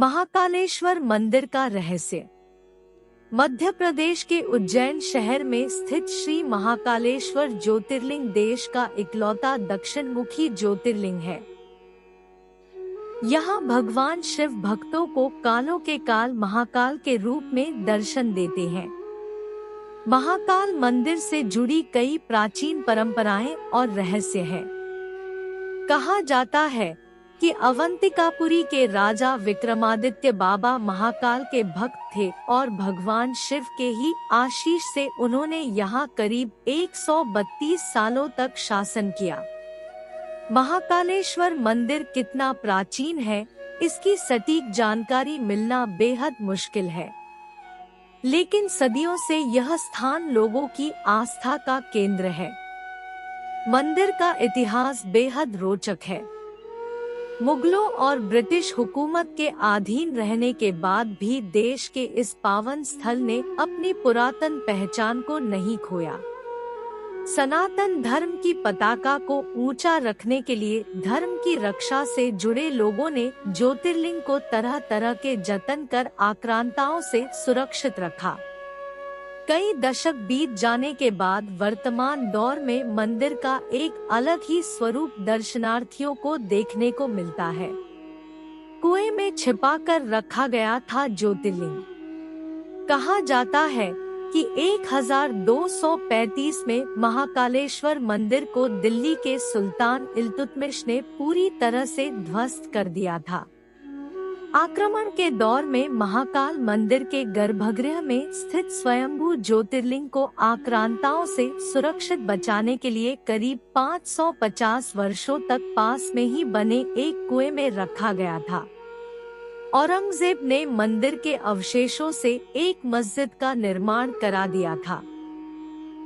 महाकालेश्वर मंदिर का रहस्य। मध्य प्रदेश के उज्जैन शहर में स्थित श्री महाकालेश्वर ज्योतिर्लिंग देश का इकलौता दक्षिण मुखी ज्योतिर्लिंग है। यहाँ भगवान शिव भक्तों को कालों के काल महाकाल के रूप में दर्शन देते हैं। महाकाल मंदिर से जुड़ी कई प्राचीन परंपराएं और रहस्य हैं। कहा जाता है कि अवंतिकापुरी के राजा विक्रमादित्य बाबा महाकाल के भक्त थे और भगवान शिव के ही आशीष से उन्होंने यहाँ करीब 132 सालों तक शासन किया। महाकालेश्वर मंदिर कितना प्राचीन है, इसकी सटीक जानकारी मिलना बेहद मुश्किल है, लेकिन सदियों से यह स्थान लोगों की आस्था का केंद्र है। मंदिर का इतिहास बेहद रोचक है। मुगलों और ब्रिटिश हुकूमत के अधीन रहने के बाद भी देश के इस पावन स्थल ने अपनी पुरातन पहचान को नहीं खोया। सनातन धर्म की पताका को ऊंचा रखने के लिए धर्म की रक्षा से जुड़े लोगों ने ज्योतिर्लिंग को तरह तरह के जतन कर आक्रांताओं से सुरक्षित रखा। कई दशक बीत जाने के बाद वर्तमान दौर में मंदिर का एक अलग ही स्वरूप दर्शनार्थियों को देखने को मिलता है। कुएं में छिपाकर रखा गया था ज्योतिर्लिंग। कहा जाता है कि 1235 में महाकालेश्वर मंदिर को दिल्ली के सुल्तान इल्तुतमिश ने पूरी तरह से ध्वस्त कर दिया था। आक्रमण के दौर में महाकाल मंदिर के गर्भगृह में स्थित स्वयंभू ज्योतिर्लिंग को आक्रांताओं से सुरक्षित बचाने के लिए करीब 550 वर्षों तक पास में ही बने एक कुएं में रखा गया था। औरंगजेब ने मंदिर के अवशेषों से एक मस्जिद का निर्माण करा दिया था।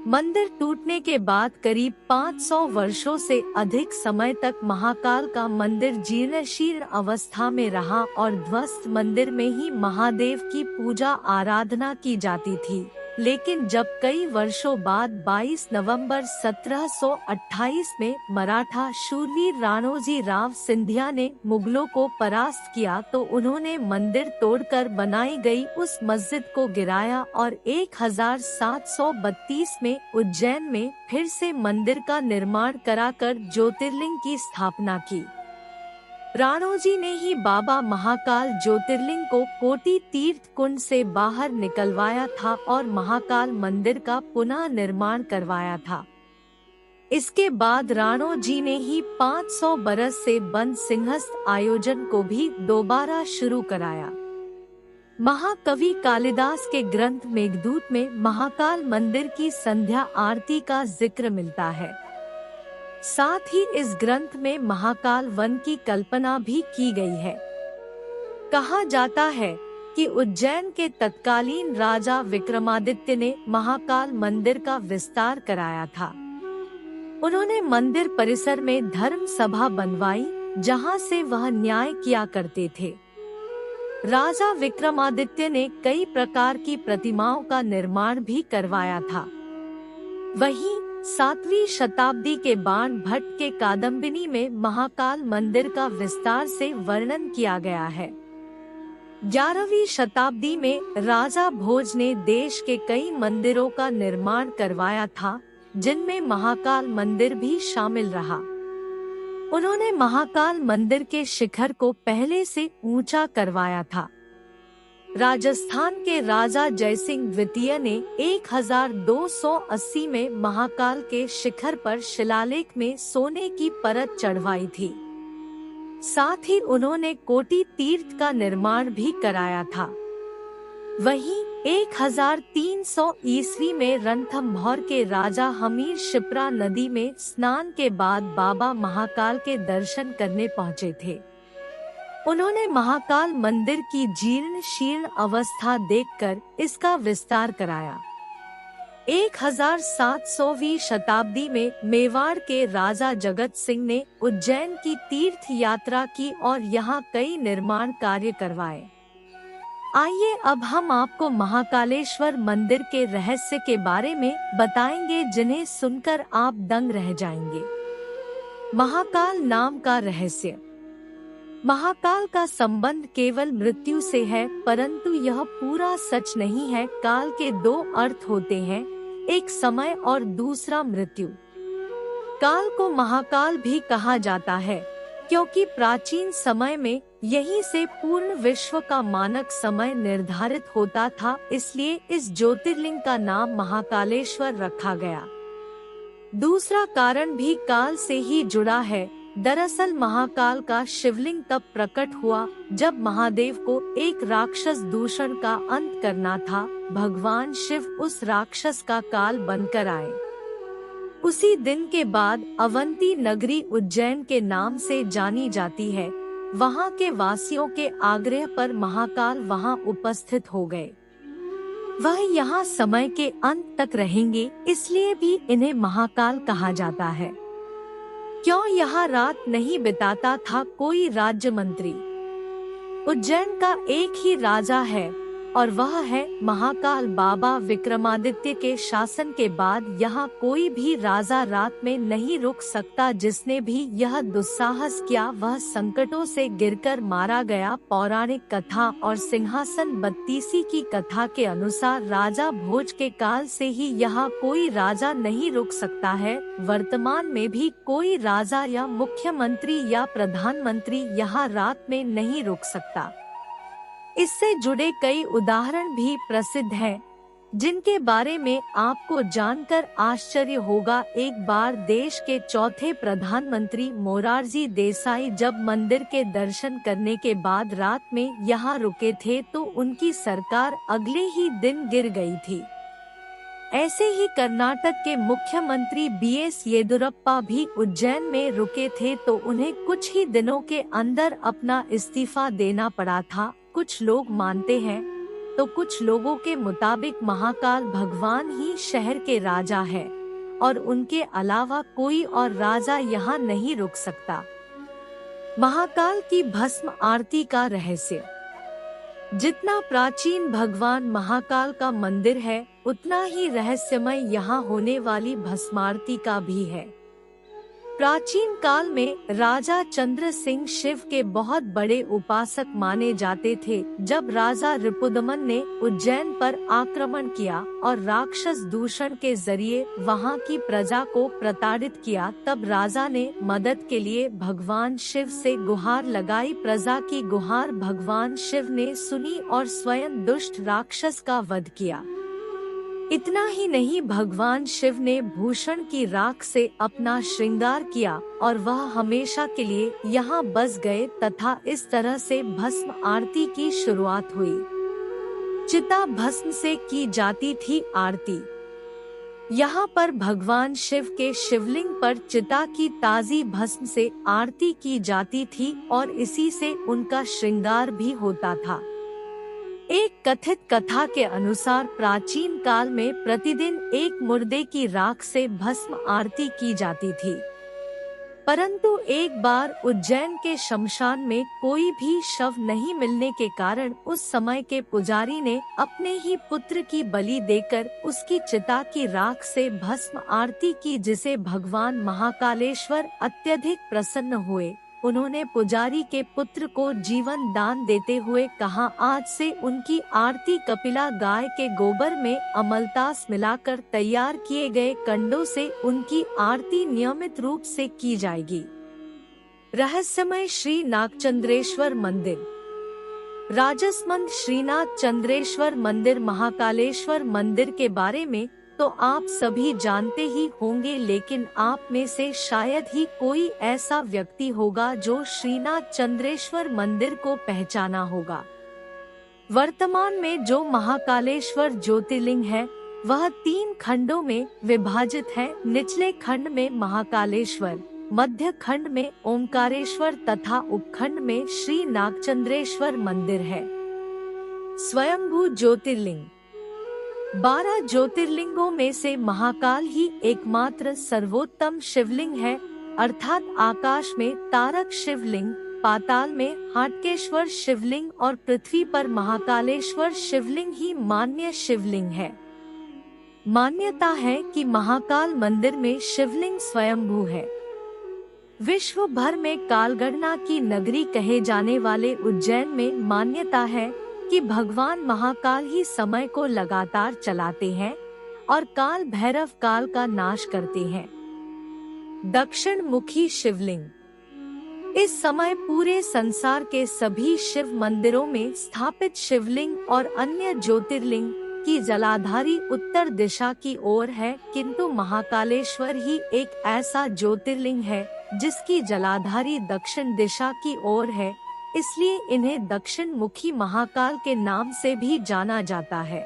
मंदिर टूटने के बाद करीब 500 वर्षों से अधिक समय तक महाकाल का मंदिर जीर्ण अवस्था में रहा और ध्वस्त मंदिर में ही महादेव की पूजा आराधना की जाती थी। लेकिन जब कई वर्षों बाद 22 नवंबर 1728 में मराठा शूरवीर राणोजी राव सिंधिया ने मुगलों को परास्त किया तो उन्होंने मंदिर तोड़कर बनाई गई उस मस्जिद को गिराया और 1732 में उज्जैन में फिर से मंदिर का निर्माण कराकर ज्योतिर्लिंग की स्थापना की। राणोजी ने ही बाबा महाकाल ज्योतिर्लिंग को कोटि तीर्थ कुंड से बाहर निकलवाया था और महाकाल मंदिर का पुनः निर्माण करवाया था। इसके बाद राणोजी ने ही 500 बरस से बंद सिंहस्थ आयोजन को भी दोबारा शुरू कराया। महाकवि कालिदास के ग्रंथ मेघदूत में महाकाल मंदिर की संध्या आरती का जिक्र मिलता है। साथ ही इस ग्रंथ में महाकाल वन की कल्पना भी की गई है। कहा जाता है कि उज्जैन के तत्कालीन राजा विक्रमादित्य ने महाकाल मंदिर का विस्तार कराया था। उन्होंने मंदिर परिसर में धर्म सभा बनवाई जहां से वह न्याय किया करते थे। राजा विक्रमादित्य ने कई प्रकार की प्रतिमाओं का निर्माण भी करवाया था। वहीं 7वीं शताब्दी के बाण भट्ट के कादम्बिनी में महाकाल मंदिर का विस्तार से वर्णन किया गया है। 11वीं शताब्दी में राजा भोज ने देश के कई मंदिरों का निर्माण करवाया था, जिनमें महाकाल मंदिर भी शामिल रहा। उन्होंने महाकाल मंदिर के शिखर को पहले से ऊंचा करवाया था। राजस्थान के राजा जयसिंह द्वितीय ने 1280 में महाकाल के शिखर पर शिलालेख में सोने की परत चढ़वाई थी। साथ ही उन्होंने कोटि तीर्थ का निर्माण भी कराया था। वहीं 1300 ईस्वी में रणथंभौर के राजा हमीर शिप्रा नदी में स्नान के बाद बाबा महाकाल के दर्शन करने पहुँचे थे। उन्होंने महाकाल मंदिर की जीर्ण शीर्ण अवस्था देखकर इसका विस्तार कराया। 1700वीं शताब्दी में मेवाड़ के राजा जगत सिंह ने उज्जैन की तीर्थ यात्रा की और यहाँ कई निर्माण कार्य करवाए। आइए अब हम आपको महाकालेश्वर मंदिर के रहस्य के बारे में बताएंगे, जिन्हें सुनकर आप दंग रह जाएंगे। महाकाल नाम का रहस्य। महाकाल का संबंध केवल मृत्यु से है, परंतु यह पूरा सच नहीं है। काल के दो अर्थ होते हैं, एक समय और दूसरा मृत्यु। काल को महाकाल भी कहा जाता है क्योंकि प्राचीन समय में यहीं से पूर्ण विश्व का मानक समय निर्धारित होता था, इसलिए इस ज्योतिर्लिंग का नाम महाकालेश्वर रखा गया। दूसरा कारण भी काल से ही जुड़ा है। दरअसल महाकाल का शिवलिंग तब प्रकट हुआ जब महादेव को एक राक्षस दूषण का अंत करना था। भगवान शिव उस राक्षस का काल बनकर आए। उसी दिन के बाद अवंती नगरी उज्जैन के नाम से जानी जाती है। वहाँ के वासियों के आग्रह पर महाकाल वहाँ उपस्थित हो गए। वह यहाँ समय के अंत तक रहेंगे, इसलिए भी इन्हें महाकाल कहा जाता है। क्यों यहाँ रात नहीं बिताता था कोई राज्य मंत्री? उज्जैन का एक ही राजा है और वह है महाकाल बाबा। विक्रमादित्य के शासन के बाद यहाँ कोई भी राजा रात में नहीं रुक सकता। जिसने भी यह दुस्साहस किया वह संकटों से गिरकर मारा गया। पौराणिक कथा और सिंहासन बत्तीसी की कथा के अनुसार राजा भोज के काल से ही यहाँ कोई राजा नहीं रुक सकता है। वर्तमान में भी कोई राजा या मुख्यमंत्री या प्रधानमंत्री यहाँ रात में नहीं रुक सकता। इससे जुड़े कई उदाहरण भी प्रसिद्ध हैं, जिनके बारे में आपको जानकर आश्चर्य होगा। एक बार देश के चौथे प्रधानमंत्री मोरारजी देसाई जब मंदिर के दर्शन करने के बाद रात में यहाँ रुके थे तो उनकी सरकार अगले ही दिन गिर गई थी। ऐसे ही कर्नाटक के मुख्यमंत्री बीएस येदियुरप्पा भी उज्जैन में रुके थे तो उन्हें कुछ ही दिनों के अंदर अपना इस्तीफा देना पड़ा था। कुछ लोग मानते हैं तो कुछ लोगों के मुताबिक महाकाल भगवान ही शहर के राजा है और उनके अलावा कोई और राजा यहाँ नहीं रुक सकता। महाकाल की भस्म आरती का रहस्य। जितना प्राचीन भगवान महाकाल का मंदिर है, उतना ही रहस्यमय यहाँ होने वाली भस्मारती का भी है। प्राचीन काल में राजा चंद्र सिंह शिव के बहुत बड़े उपासक माने जाते थे। जब राजा रिपुदमन ने उज्जैन पर आक्रमण किया और राक्षस दूषण के जरिए वहां की प्रजा को प्रताड़ित किया, तब राजा ने मदद के लिए भगवान शिव से गुहार लगाई। प्रजा की गुहार भगवान शिव ने सुनी और स्वयं दुष्ट राक्षस का वध किया। इतना ही नहीं, भगवान शिव ने भूषण की राख से अपना श्रृंगार किया और वह हमेशा के लिए यहाँ बस गए तथा इस तरह से भस्म आरती की शुरुआत हुई। चिता भस्म से की जाती थी आरती। यहाँ पर भगवान शिव के शिवलिंग पर चिता की ताजी भस्म से आरती की जाती थी और इसी से उनका श्रृंगार भी होता था। एक कथित कथा के अनुसार प्राचीन काल में प्रतिदिन एक मुर्दे की राख से भस्म आरती की जाती थी, परंतु एक बार उज्जैन के शमशान में कोई भी शव नहीं मिलने के कारण उस समय के पुजारी ने अपने ही पुत्र की बलि देकर उसकी चिता की राख से भस्म आरती की, जिसे भगवान महाकालेश्वर अत्यधिक प्रसन्न हुए। उन्होंने पुजारी के पुत्र को जीवन दान देते हुए कहा, आज से उनकी आरती कपिला गाय के गोबर में अमलतास मिलाकर तैयार किए गए कंडों से उनकी आरती नियमित रूप से की जाएगी। रहस्यमय श्री नागचंद्रेश्वर मंदिर। राजसमंद श्रीनाथ चंद्रेश्वर मंदिर महाकालेश्वर मंदिर के बारे में तो आप सभी जानते ही होंगे, लेकिन आप में से शायद ही कोई ऐसा व्यक्ति होगा जो श्रीनाथ चंद्रेश्वर मंदिर को पहचाना होगा। वर्तमान में जो महाकालेश्वर ज्योतिर्लिंग है वह 3 खंडों में विभाजित है। निचले खंड में महाकालेश्वर, मध्य खंड में ओमकारेश्वर तथा उपखंड में श्री नागचंद्रेश्वर मंदिर है। स्वयंभू ज्योतिर्लिंग। 12 ज्योतिर्लिंगों में से महाकाल ही एकमात्र सर्वोत्तम शिवलिंग है, अर्थात आकाश में तारक शिवलिंग, पाताल में हाटकेश्वर शिवलिंग और पृथ्वी पर महाकालेश्वर शिवलिंग ही मान्य शिवलिंग है। मान्यता है कि महाकाल मंदिर में शिवलिंग स्वयंभू है। विश्व भर में कालगणना की नगरी कहे जाने वाले उज्जैन में मान्यता है कि भगवान महाकाल ही समय को लगातार चलाते हैं और काल भैरव काल का नाश करते हैं। दक्षिण मुखी शिवलिंग। इस समय पूरे संसार के सभी शिव मंदिरों में स्थापित शिवलिंग और अन्य ज्योतिर्लिंग की जलाधारी उत्तर दिशा की ओर है, किंतु महाकालेश्वर ही एक ऐसा ज्योतिर्लिंग है जिसकी जलाधारी दक्षिण दिशा की ओर है, इसलिए इन्हें दक्षिण मुखी महाकाल के नाम से भी जाना जाता है।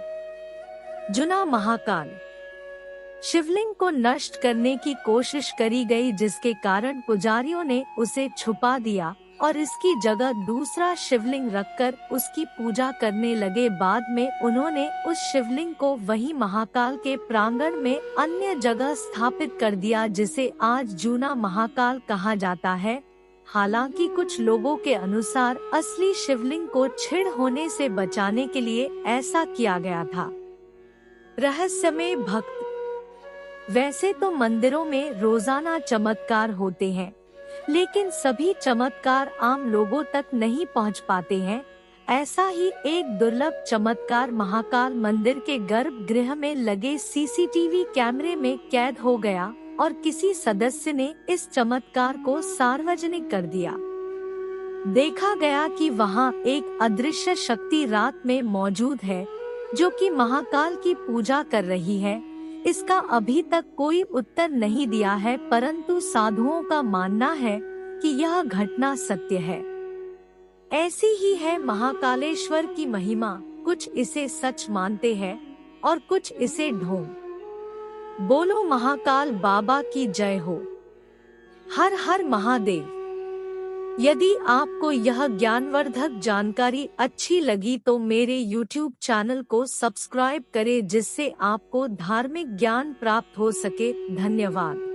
जुना महाकाल। शिवलिंग को नष्ट करने की कोशिश करी गई, जिसके कारण पुजारियों ने उसे छुपा दिया और इसकी जगह दूसरा शिवलिंग रखकर उसकी पूजा करने लगे। बाद में उन्होंने उस शिवलिंग को वही महाकाल के प्रांगण में अन्य जगह स्थापित कर दिया, जिसे आज जूना महाकाल कहा जाता है। हालांकि कुछ लोगों के अनुसार असली शिवलिंग को छीड़ होने से बचाने के लिए ऐसा किया गया था। रहस्यमय भक्त। वैसे तो मंदिरों में रोजाना चमत्कार होते हैं, लेकिन सभी चमत्कार आम लोगों तक नहीं पहुंच पाते हैं। ऐसा ही एक दुर्लभ चमत्कार महाकाल मंदिर के गर्भगृह में लगे सीसीटीवी कैमरे में कैद हो गया और किसी सदस्य ने इस चमत्कार को सार्वजनिक कर दिया। देखा गया कि वहां एक अदृश्य शक्ति रात में मौजूद है जो कि महाकाल की पूजा कर रही है। इसका अभी तक कोई उत्तर नहीं दिया है, परंतु साधुओं का मानना है कि यह घटना सत्य है। ऐसी ही है महाकालेश्वर की महिमा। कुछ इसे सच मानते हैं और कुछ इसे ढोंग। बोलो महाकाल बाबा की जय हो। हर हर महादेव। यदि आपको यह ज्ञानवर्धक जानकारी अच्छी लगी तो मेरे YouTube चैनल को सब्सक्राइब करें, जिससे आपको धार्मिक ज्ञान प्राप्त हो सके। धन्यवाद।